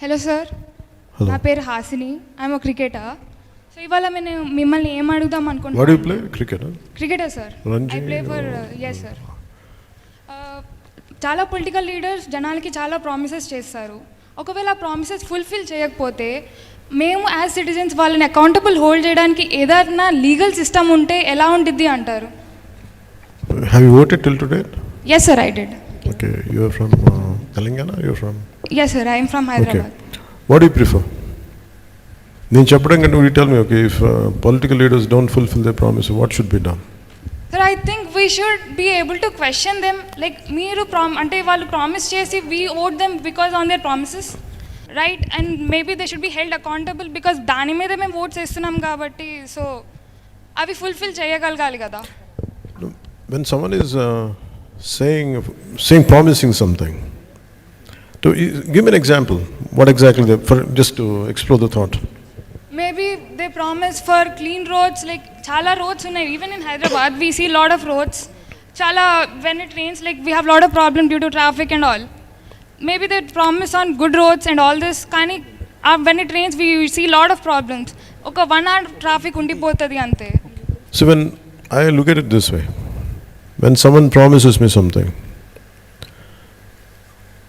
Hello sir, నా పేరు Hasini. I'm a cricketer. So ఇవాళ నేను మిమ్మల్ని ఏం అడుగుదాం అనుకుంటున్నాను. What do you play? Cricketer? Cricketer sir. Ranji I play for yes sir. చాలా పొలిటికల్ లీడర్స్ జనాలకి చాలా ప్రామిసెస్ చేస్తారు. ఒకవేళ ఆ ప్రామిసెస్ ఫుల్ఫిల్ చేయకపోతే మేము యాజ్ సిటిజన్స్ వాళ్ళని అకౌంటబుల్ హోల్డ్ చేయడానికి ఏదైనా లీగల్ సిస్టమ్ ఉంటే ఎలా ఉంటుంది అంటారు? Have you voted till today? Yes sir, I did. Okay, you are from Telangana? You are from? Yes sir, I am from Hyderabad. Okay. What do you prefer? నేను చెప్పడం కంటే you tell me, okay, if political leaders don't fulfill their promise, what should be done? Sir, I think we should be able to question them. Like మీరు అంటే వాళ్ళు promise చేసి we owed them because on their promises, right? And maybe they should be held accountable because దాని మీద మేము oats వేస్తున్నాం కాబట్టి so అవి ఫుల్ఫిల్ చేయగలగాలి కదా. When someone is saying promising something, to give me an example. What exactly they, for just to explore the thought. Maybe they promise for clean roads, like chala roads ఉన్నాయి. Even in Hyderabad we see lot of roads. Chala when it rains, like we have lot of problem due to traffic and all. Maybe they promise on good roads and all this. కానీ when it rains we see lot of problems. ఒక 1 hour traffic ఉండిపోతుంది అంతే. So when I look at it this way, when someone promises me something,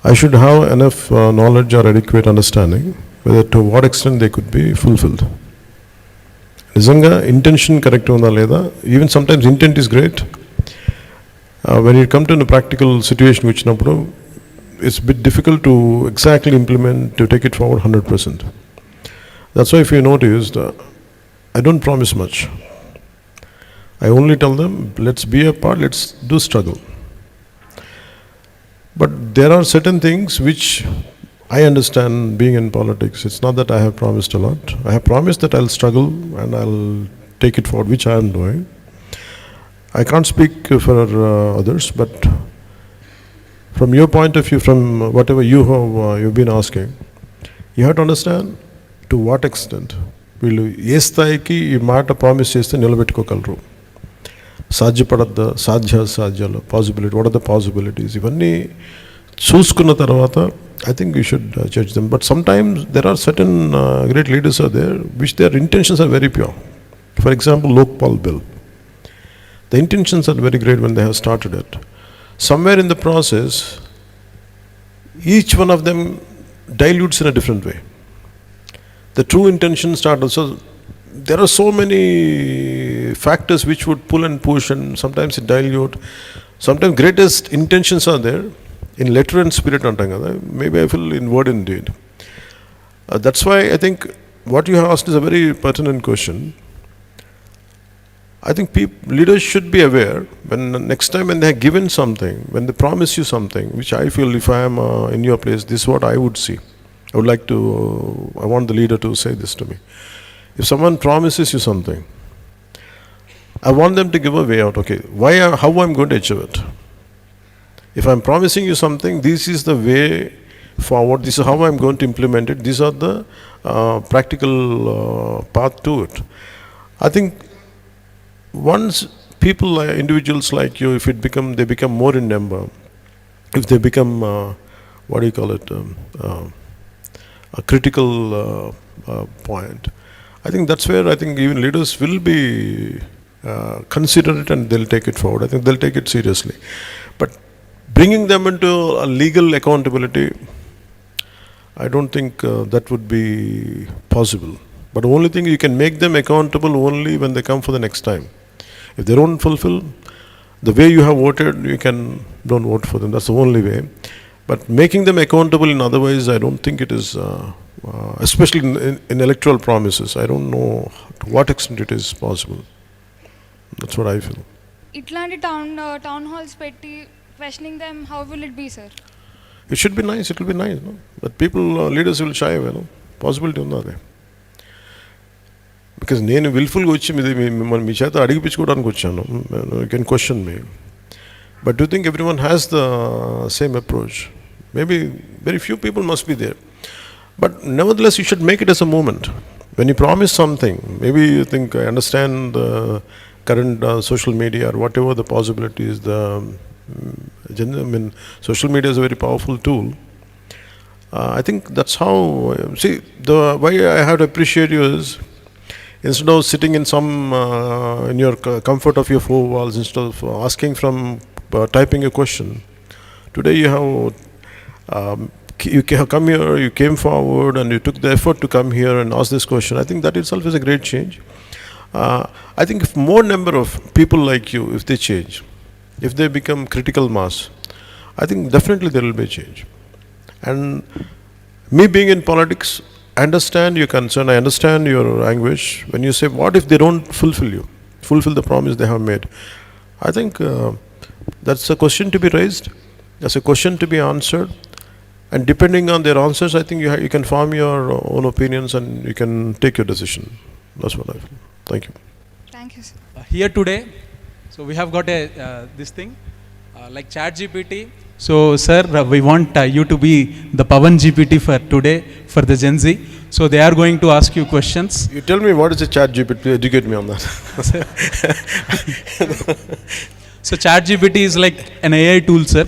I should have enough knowledge or adequate understanding whether to what extent they could be fulfilled. నిజంగా intention correct ఉందా లేదా? Even sometimes intent is great. When you come to practical situation వచ్చినప్పుడు it's bit difficult to exactly implement, to take it forward 100%. That's why if you noticed, I don't promise much. I only tell them, let's be a part, let's do struggle. But there are certain things which I understand being in politics. It's not that I have promised a lot. I have promised that I'll struggle and I'll take it forward, which I am doing. I can't speak for others, but from your point of view, from whatever you've been asking, you have to understand to what extent వీళ్ళు ఏ స్థాయికి ఈ మాట promise చేస్తే నిలబెట్టుకోగలరు. సాధ్యపడద్దా, సాధ్యాలు, possibility, what are the possibilities, ఇవన్నీ చూసుకున్న తర్వాత I think you should judge them. But sometimes there are certain great leaders are there which their intentions are very pure. For example Lokpal bill, the intentions are very great when they have started it. Somewhere in the process each one of them dilutes in a different way. The true intention started. So there are so many factors which would pull and push, and sometimes it dilute. Sometimes greatest intentions are there in letter and spirit antam kada. Maybe I feel in word and deed. That's why I think what you have asked is a very pertinent question. I think leaders should be aware when next time when they have given something, when they promise you something, which I feel if I am in your place, this is what I would see. I want the leader to say this to me. If someone promises you something, I want them to give a way out. Okay, how I'm going to achieve it? If I'm promising you something, this is the way forward, this is how I'm going to implement it, these are the practical path to it. I think once people, individuals like you, if they become more in number, if they become what do you call it, a critical point, I think that's where I think even leaders will be consider it and they'll take it forward. I think they'll take it seriously. But bringing them into a legal accountability, I don't think that would be possible. But the only thing, you can make them accountable only when they come for the next time. If they don't fulfill the way you have voted, don't vote for them. That's the only way. But making them accountable in other ways, I don't think it is, especially in electoral promises, I don't know to what extent it is possible. That's what I feel. ఇట్లాంటి town halls పెట్టి questioning them, how will it be, sir? It should be nice, it will be nice, no? But people, leaders will shy away, no? Possibility ఉన్నది. Because నేను విల్ఫుల్గా వచ్చి మిమ్మల్ని మీ చేత అడిగిపించుకోవడానికి వచ్చాను. You can question me. But do you think everyone has the same approach? Maybe very few people must be there. But nevertheless, you should make it as a movement. When you promise something, maybe you think, I understand the current social media or whatever the possibilities, social media is a very powerful tool. I think that's how, see, the way I have to appreciate you is, instead of sitting in some, in your comfort of your four walls, instead of asking from, typing a question, today you have, you have come here, you came forward and you took the effort to come here and ask this question. I think that itself is a great change. I think if more number of people like you, if they change, if they become critical mass, I think definitely there will be a change. And me being in politics, I understand your concern, I understand your anguish when you say, what if they don't fulfill the promise they have made? I think that's a question to be raised, that's a question to be answered, and depending on their answers, I think you can form your own opinions and you can take your decision. That's what I feel. Thank you. Thank you, sir. Here today, so we have got a this thing like Chat GPT. So sir, we want you to be the Pavan GPT for today for the Gen Z. So they are going to ask you questions. You tell me what is a Chat GPT, educate me on that. So Chat GPT is like an AI tool, sir.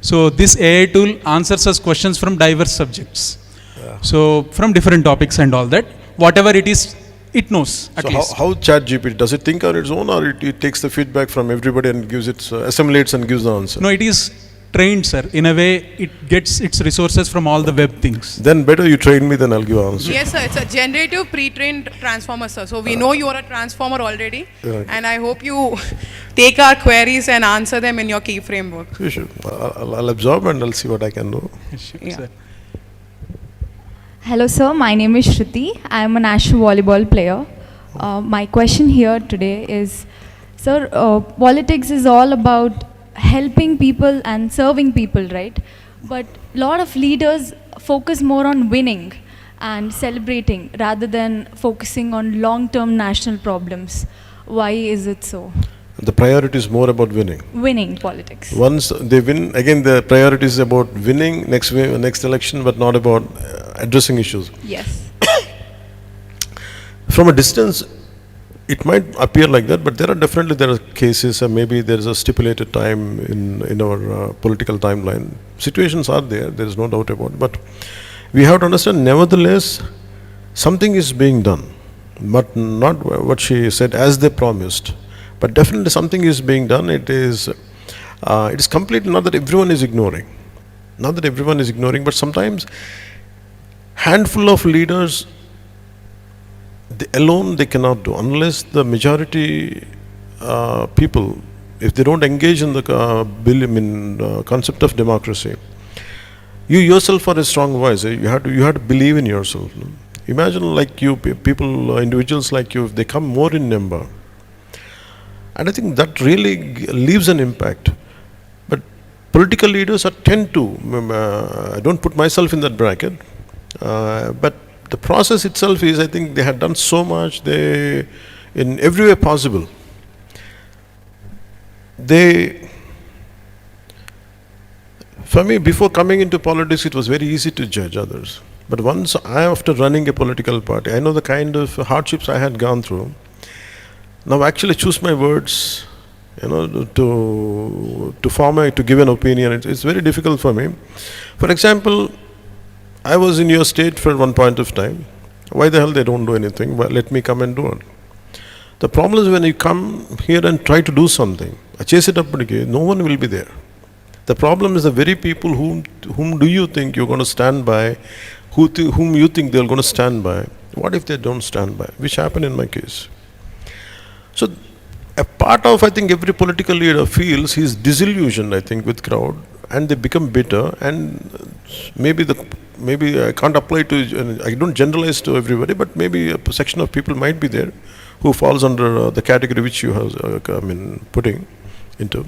So this AI tool answers us questions from diverse subjects. Yeah. So from different topics and all that, whatever it is, it knows at So least. how Chat GPT, does it think on its own, or it takes the feedback from everybody and gives it, assimilates and gives the answer? No, it is trained, sir. In a way, it gets its resources from all the web things. Then better you train me, then I'll give an answer. Yes, sir. It's a generative pre-trained transformer, sir. So we know you are a transformer already, Right. and I hope you take our queries and answer them in your key framework. Sure. I'll absorb and I'll see what I can do. Sure, Yeah. sir. Hello sir, my name is Shruti. I am a national volleyball player. My question here today is, sir, politics is all about helping people and serving people, right? But a lot of leaders focus more on winning and celebrating rather than focusing on long-term national problems. Why is it so? The priority is more about winning. Winning politics. Once they win, again the priority is about winning next election, but not about addressing issues. Yes. From a distance, it might appear like that, but there are cases, and maybe there is a stipulated time in our political timeline. Situations are there is no doubt about it. But we have to understand, nevertheless, something is being done, but not what she said as they promised. But definitely something is being done. It is completely not that everyone is ignoring. Not that everyone is ignoring, but sometimes handful of leaders, alone they cannot do, unless the majority people, if they don't engage in the concept of democracy. You yourself are a strong voice. You have to believe in yourself. Imagine like you people, individuals like you, if they come more in number. And I think that really leaves an impact. But political leaders tend to, I don't put myself in that bracket, but the process itself is, I think they had done so much, in every way possible. For me, before coming into politics, it was very easy to judge others. But once after running a political party, I know the kind of hardships I had gone through. Now actually choose my words, to give an opinion. It's very difficult for me. For example, I was in your state for one point of time. Why the hell they don't do anything? Well, let me come and do it. The problem is when you come here and try to do something, chase it up again, no one will be there. The problem is the very people whom do you think you're going to stand by, whom you think they're going to stand by. What if they don't stand by? Which happened in my case. So a part of, I think, every political leader feels he's disillusioned, I think, with crowd, and they become bitter, and maybe I can't apply to, I don't generalize to everybody, but maybe a section of people might be there who falls under the category which you have putting into.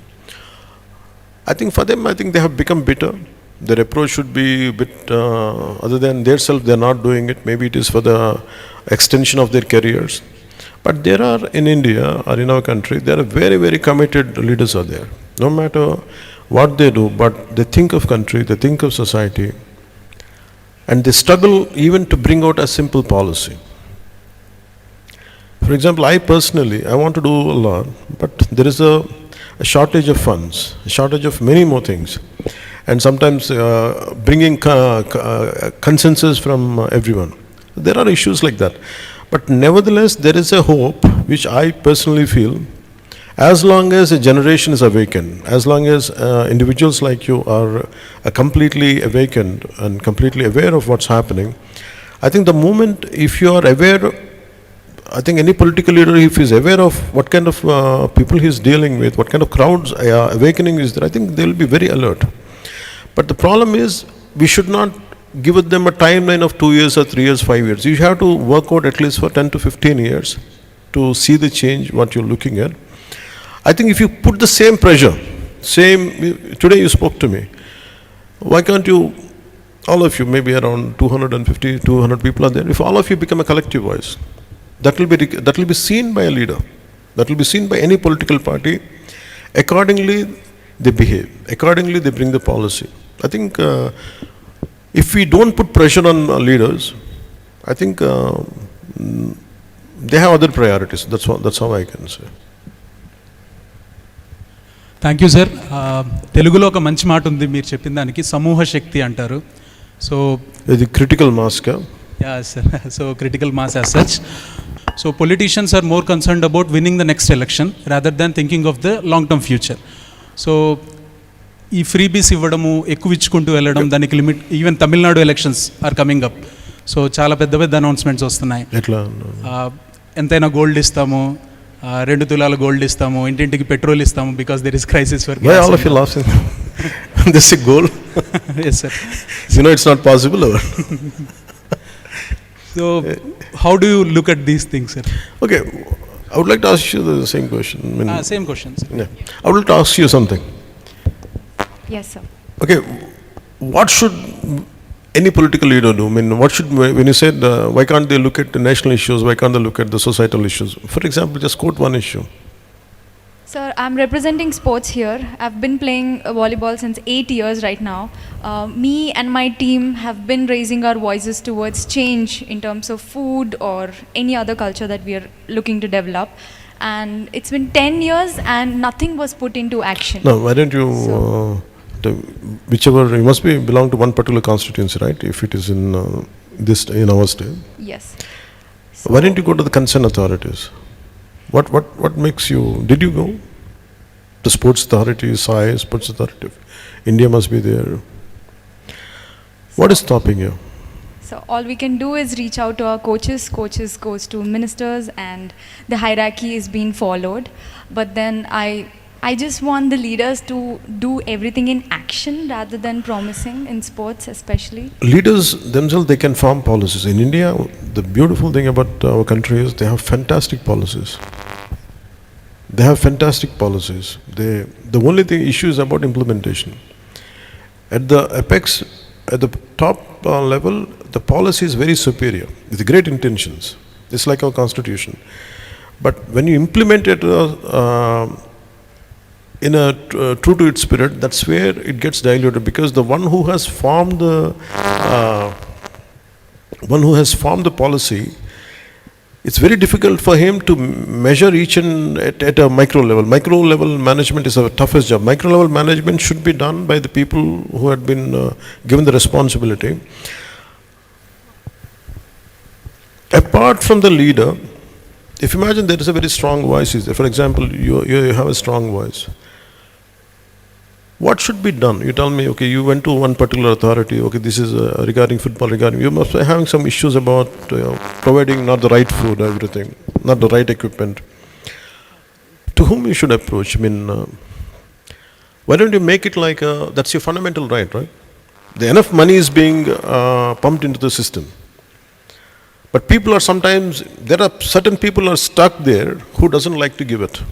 I think for them, I think they have become bitter. Their approach should be a bit, other than their self, they're not doing it. Maybe it is for the extension of their careers. But there are, in India or in our country, there are very, very committed leaders are there. No matter what they do, but they think of country, they think of society, and they struggle even to bring out a simple policy. For example, I personally, I want to do a lot, but there is a shortage of funds, a shortage of many more things. and sometimes bringing consensus from everyone. There are issues like that. But nevertheless, there is a hope, which I personally feel, as long as a generation is awakened, as long as individuals like you are completely awakened and completely aware of what's happening, I think the moment, if you are aware, I think any political leader, if he is aware of what kind of people he is dealing with, what kind of crowds awakening is there, I think they will be very alert. But the problem is, we should not give them a timeline of 2 years or 3 years, 5 years. You have to work out at least for 10 to 15 years to see the change, what you're looking at. I think if you put the same pressure, today you spoke to me, why can't you, all of you, maybe around 250, 200 people are there, if all of you become a collective voice, that will be seen by a leader, that will be seen by any political party, accordingly they behave, accordingly they bring the policy. I think if we don't put pressure on leaders, I think they have other priorities. That's how I can say. Thank you sir. తెలుగులో ఒక మంచి మాట ఉంది మీరు చెప్పిన దానికి, సమూహ శక్తి అంటారు. సో ఇది క్రిటికల్ మాస్ కా? Yeah sir. So critical mass as such. So politicians are more concerned about winning the next election rather than thinking of the long term future. So ఈ ఫ్రీబీస్ ఇవ్వడము, ఎక్కువ ఇచ్చుకుంటూ వెళ్ళడం, దానికి limit, even Tamil Nadu elections are coming up. So చాలా పెద్ద పెద్ద announcements వస్తున్నాయి. ఎట్లా ఎంతైనా గోల్డ్ ఇస్తాము, 2 తులాల గోల్డ్ ఇస్తాము, ఇంటింటికి పెట్రోల్ ఇస్తాము, because there is crisis for gas. Why all of you laughing? This is gold. Yes sir. You know it's not possible. So how do you look at these things, sir? Okay, I would like to ask you the same question. Same question, sir. Yeah. I would like to ask you something. Yes, sir. Okay, what should any political leader do? I mean, what should, when you said why can't they look at the national issues, why can't they look at the societal issues? For example, just quote one issue. Sir, I'm representing sports here. I've been playing volleyball since 8 years right now. Me and my team have been raising our voices towards change in terms of food or any other culture that we are looking to develop. And it's been 10 years and nothing was put into action. No, why don't you, whichever, you must belong to one particular constituency, right? If it is in in our state. Yes. Why don't you go to the concerned authorities? What makes you, did you go? The sports authority, SAI, sports authority, India must be there. What is stopping you? So all we can do is reach out to our coaches. Coaches goes to ministers and the hierarchy is being followed. But then I just want the leaders to do everything in action rather than promising in sports especially. Leaders themselves, they can form policies. In India, the beautiful thing about our country is they have fantastic policies. They have fantastic policies. The only issue is about implementation. At the apex, at the top level, the policy is very superior with great intentions. It's like our constitution. But when you implement it in a true to its spirit, that's where it gets diluted, because the one who has formed the policy, it's very difficult for him to measure each and at a micro level. Micro level management is our toughest job. Micro level management should be done by the people who had been given the responsibility. Apart from the leader, if you imagine there is a very strong voice, for example, you have a strong voice. What should be done? You tell me, okay, you went to one particular authority, okay, this is regarding football, you must be having some issues about providing not the right food, everything, not the right equipment. To whom you should approach? I mean, why don't you make it like, that's your fundamental right? Enough money is being pumped into the system. But people are sometimes, there are certain people are stuck there who doesn't like to give it.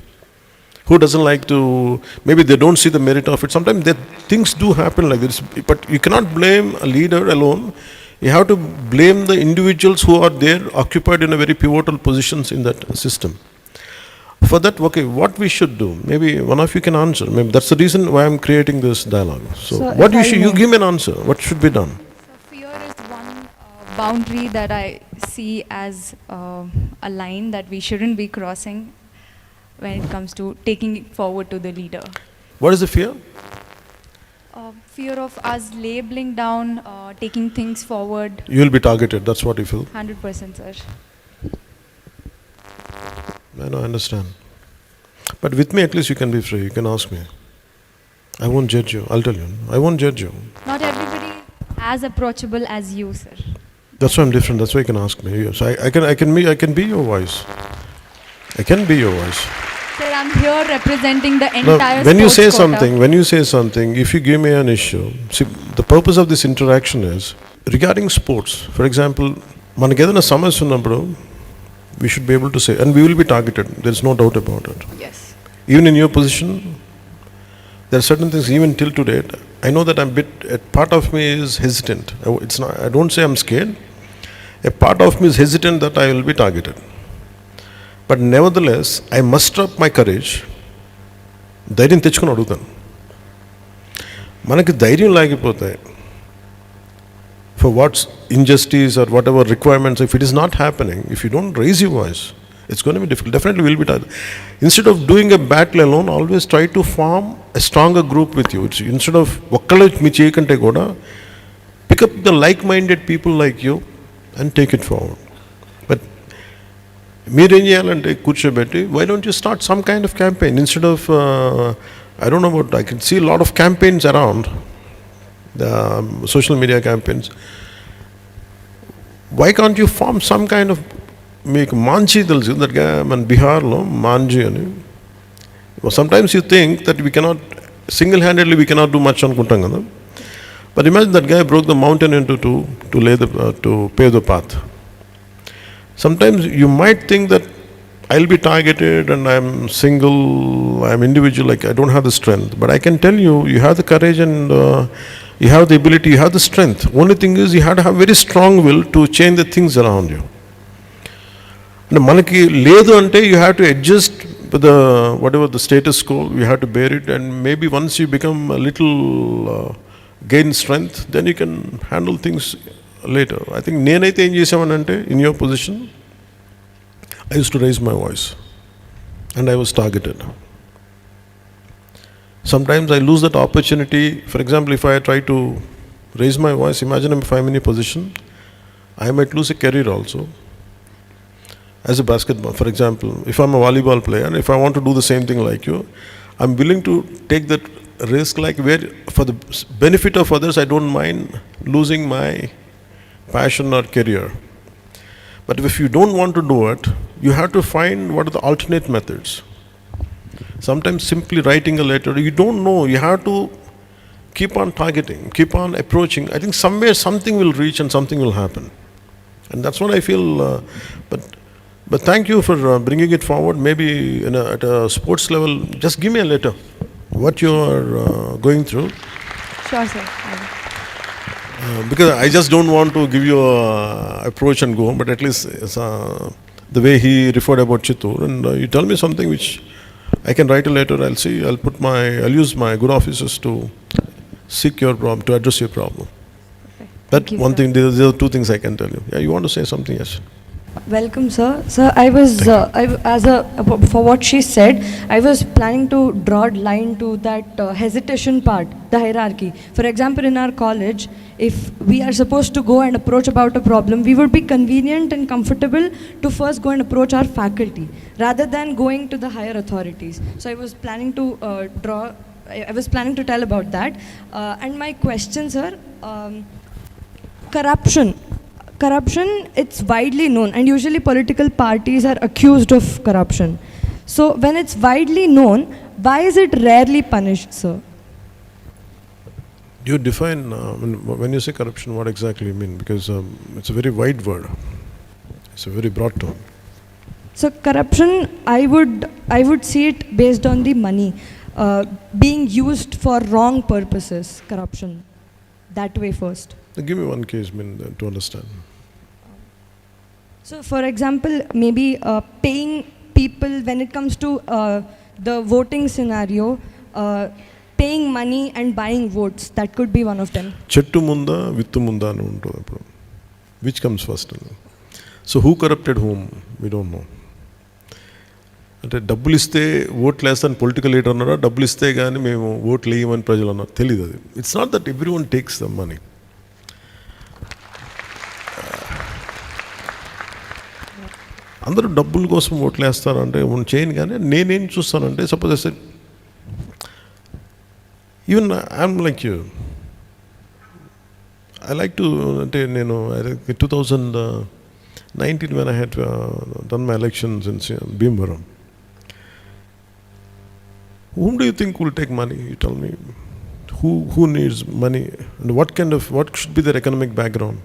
Who doesn't like to, maybe they don't see the merit of it. Sometimes things do happen like this, but you cannot blame a leader alone. You have to blame the individuals who are there, occupied in a very pivotal positions in that system. For that, okay, what we should do? Maybe one of you can answer. Maybe that's the reason why I'm creating this dialogue. So what you give me an answer. What should be done? So fear is one boundary that I see as a line that we shouldn't be crossing when it comes to taking it forward to the leader. What is the fear? Fear of us labeling down, taking things forward. You will be targeted, that's what you feel. 100%, sir. I know, I understand. But with me at least you can be free, you can ask me. I won't judge you, I'll tell you. I won't judge you. Not everybody as approachable as you, sir. That's why I'm different, that's why you can ask me. Yes, I can be your voice. I can be your voice. Sir, I'm here representing the Now, entire when you sports say quota. something, if you give me an issue, see, the purpose of this interaction is regarding sports. For example, మనకి ఏదైనా సమస్య ఉన్నప్పుడు we should be able to say, and we will be targeted, there's no doubt about it. Yes. Even in your position, there are certain things, even till today, I know that a part of me is hesitant. It's not, I don't say I'm scared. A part of me is hesitant that I will be targeted. But nevertheless, I muster up my courage. ధైర్యం తెచ్చుకొని అడుగుతాను. మనకి ధైర్యం లేకపోతే for what's injustice or whatever requirements, if it is not happening, if you don't raise your voice, it's going to be difficult. Definitely will be tired. Instead of doing a battle alone, always try to form a stronger group with you. Instead of ఒక్కళ్ళే మీ చేయకంటే కూడా pick up the like-minded people like you and take it forward. But మీరేం చేయాలంటే కూర్చోబెట్టి, why don't you start some kind of campaign instead of I don't know about, I can see a lot of campaigns around, the social media campaigns. Why can't you form some kind of, మీకు మాంజీ తెలుసు that గా మన బీహార్లో మాంజీ అని. Sometimes you think that we cannot single-handedly we cannot do much అనుకుంటాం కదా. But imagine that guy broke the mountain into two to pave the path. Sometimes you might think that I'll be targeted and I'm single, I'm individual, like I don't have the strength. But I can tell you, you have the courage and you have the ability, you have the strength. Only thing is you have to have very strong will to change the things around you. And మనకి లేదు అంటే you have to adjust with the whatever the status quo, you have to bear it, and maybe once you become a little gain strength, then you can handle things later. I think నేనైతే ఏం చేసామనంటే, in your position, I used to raise my voice and I was targeted. Sometimes I lose that opportunity. For example, if I try to raise my voice, imagine if I'm in a position, I might lose a career also. As a basketball, for example, if I'm a volleyball player and if I want to do the same thing like you, I'm willing to take that risk, like where for the benefit of others, I don't mind losing my passion or career. But if you don't want to do it, you have to find what are the alternate methods. Sometimes simply writing a letter, you don't know, you have to keep on targeting, keep on approaching. I think somewhere something will reach and something will happen. And that's what I feel. But thank you for bringing it forward. Maybe at a sports level, just give me a letter, what you are going through. Sure, sir. Because I just don't want to give you a approach and go, but at least the way he referred about Chittoor, and you tell me something which I can write a letter, I'll use my good officers to seek your problem, to address your problem. Okay. That Thank you, one sir. thing, there are two things I can tell you. Yeah, you want to say something? Yes. Welcome, sir. Sir, for what she said, I was planning to draw a line to that hesitation part, the hierarchy. For example, in our college, if we are supposed to go and approach about a problem, we would be convenient and comfortable to first go and approach our faculty rather than going to the higher authorities. So I was planning to tell about that. And my question, sir, Corruption, it's widely known, and usually political parties are accused of corruption. So when it's widely known, why is it rarely punished, sir? You define, when you say corruption, what exactly you mean? Because it's a very wide word. It's a very broad term. So corruption, I would see it based on the money being used for wrong purposes. Corruption, that way first. Give me one case, to understand. So, for example, maybe paying people when it comes to the voting scenario, paying money and buying votes, that could be one of them. Chettu munda, vittu munda anu untundi appudu. Which comes first? So who corrupted whom? We don't know. అంటే డబ్బులు ఇస్తే ఓట్లు వేస్తాను political leader అన్నారా, డబ్బులు ఇస్తే కానీ మేము ఓట్లు వేయమని ప్రజలు అన్నారు, తెలియదు అది. It's not that every one takes the money. అందరూ డబ్బుల కోసం ఓట్లు వేస్తారంటే చేయను. కానీ నేనేం చూస్తానంటే, suppose even I'm like you, I like to, అంటే నేను 2019 when I had done my elections in Bhimvaram. Whom do you think will take money? You tell me. Who needs money? And what should be their economic background?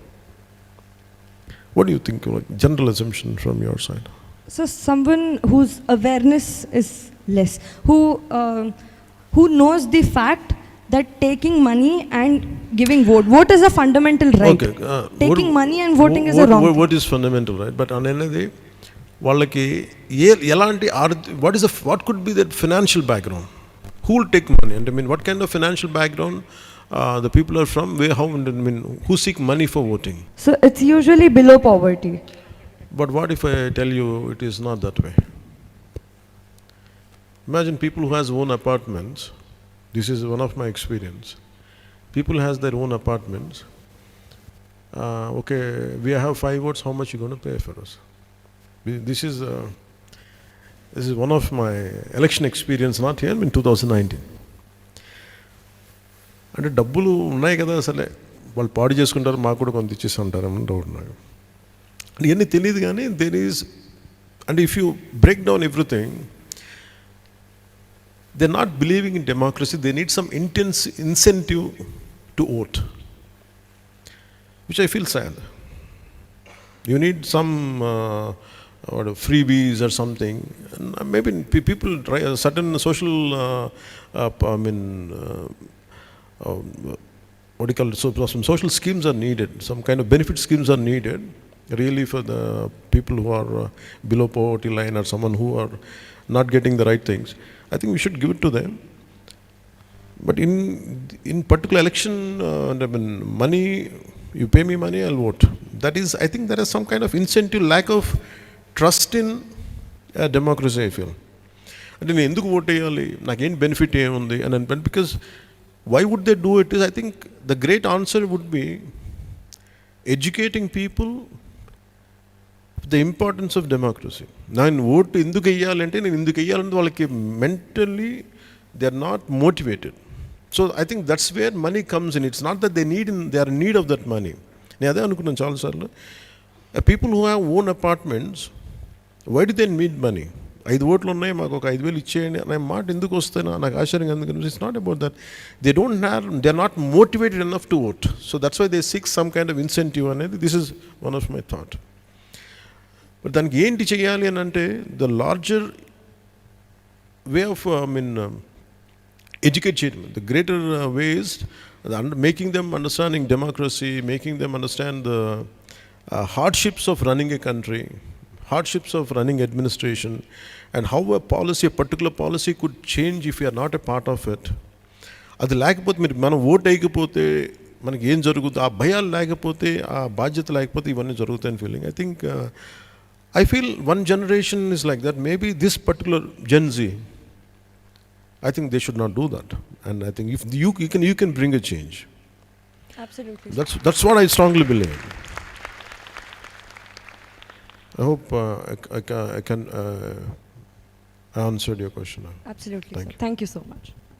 What do you think? Like general assumption from your side. So someone whose awareness is less, who knows the fact that taking money and giving vote is a fundamental right. Okay. Taking money and voting is a wrong. What is fundamental right? But అనేది వాళ్ళకి ఎలాంటి what could be their financial background? Who will take money? And I mean, what kind of financial background the people are from? Who seek money for voting? So it's usually below poverty. But what if I tell you it is not that way? Imagine people who has own apartments. This is one of my experience. People has their own apartments. Okay, we have 5 votes. How much you going to pay for us? This is one of my election experience. Not here in 2019. అంటే డబ్బులు ఉన్నాయి కదా, అసలే వాళ్ళు పాడు చేసుకుంటారు, మాకు కూడా కొంత ఇచ్చేసి ఉంటారని డౌట్ నాకు. ఇవన్నీ తెలియదు. కానీ there is, and if you break down everything, they're not believing in democracy. They need some intense incentive to vote, which I feel sad. You need some freebies or something. And maybe people try a certain social what do you call it? So some social schemes are needed. Some kind of benefit schemes are needed really for the people who are below poverty line, or someone who are not getting the right things. I think we should give it to them. But in particular election, I mean, money, you pay me money, I'll vote. That is, I think there is some kind of incentive, lack of trust in democracy, I feel. అంటే నేను ఎందుకు vote వేయాలి, నాకేం benefit ఏముంది అని అంటే, because why would they do it is, I think the great answer would be educating people the importance of democracy. నేను vote ఎందుకు వేయాలంటే, నేను ఎందుకు వేయాలంటే వాళ్ళకి mentally they are not motivated. So I think that's where money comes in. It's not that they are in need of that money. నేను అదే అనుకున్నాను చాలాసార్లు. People who have own apartments, why do they need money? 5 ఓట్లు ఉన్నాయి, మాకు ఒక 5,000 ఇచ్చేయండి అనే మాట ఎందుకు వస్తాయి నాకు ఆశ్చర్యంగా. ఎందుకు? It's not about that. They are not motivated enough to vote. So that's why they seek some kind of incentive అనేది. This is one of my thought. But దానికి ఏంటి చేయాలి అని అంటే, the larger way of educate చేయడం. The greater way is making them understanding democracy, making them understand the hardships of running a country, hardships of running administration, and how a particular policy could change if you are not a part of it. అది లేకపోతే, మనం vote వేయకపోతే మనకి ఏం జరుగుతుంది, ఆ భయాలు లేకపోతే, ఆ బాధ్యత లేకపోతే ఇవన్నీ జరుగుతాయని feeling. I think I feel one generation is like that. Maybe this particular Gen Z, I think they should not do that. And I think if you can bring a change. Absolutely. That's what I strongly believe. I hope I can I answered your question. Absolutely. Thank Sir. you. Thank you so much.